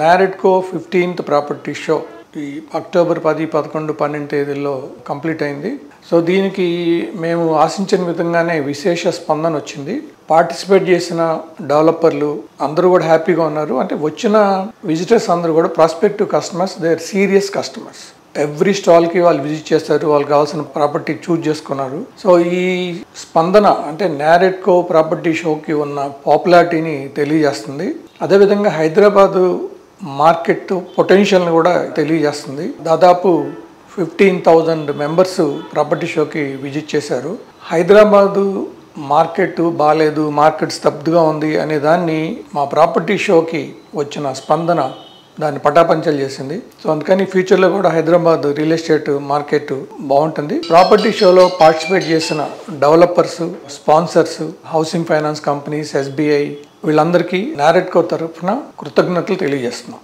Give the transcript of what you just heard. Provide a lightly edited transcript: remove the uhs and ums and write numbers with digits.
NAREDCO 15th property show ఈ October 10, 11, 12 తేదీల్లో complete అయింది. సో దీనికి మేము ఆశించిన విధంగానే విశేష స్పందన వచ్చింది. పార్టిసిపేట్ చేసిన డెవలపర్లు అందరూ కూడా హ్యాపీగా ఉన్నారు. అంటే వచ్చిన విజిటర్స్ అందరూ కూడా prospective customers, they are serious customers. Every స్టాల్కి వాళ్ళు విజిట్ చేస్తారు, వాళ్ళకి కావాల్సిన ప్రాపర్టీ చూజ్ చేసుకున్నారు. సో ఈ స్పందన అంటే నారెడ్కో ప్రాపర్టీ షోకి ఉన్న పాపులారిటీని తెలియజేస్తుంది. అదేవిధంగా హైదరాబాదు మార్కెట్ పొటెన్షియల్ని కూడా తెలియజేస్తుంది. దాదాపు 15,000 మెంబర్స్ ప్రాపర్టీ షోకి విజిట్ చేశారు. హైదరాబాదు మార్కెట్ బాగాలేదు, మార్కెట్ స్తబ్దుగా ఉంది అనే దాన్ని మా ప్రాపర్టీ షోకి వచ్చిన స్పందన దాన్ని పటాపంచలు చేసింది. సో అందుకని ఫ్యూచర్లో కూడా హైదరాబాద్ రియల్ ఎస్టేట్ మార్కెట్ బాగుంటుంది. ప్రాపర్టీ షోలో పార్టిసిపేట్ చేసిన developers, sponsors, housing finance companies, SBI వీళ్ళందరికీ నారెడ్కో తరఫున కృతజ్ఞతలు తెలియజేస్తున్నాం.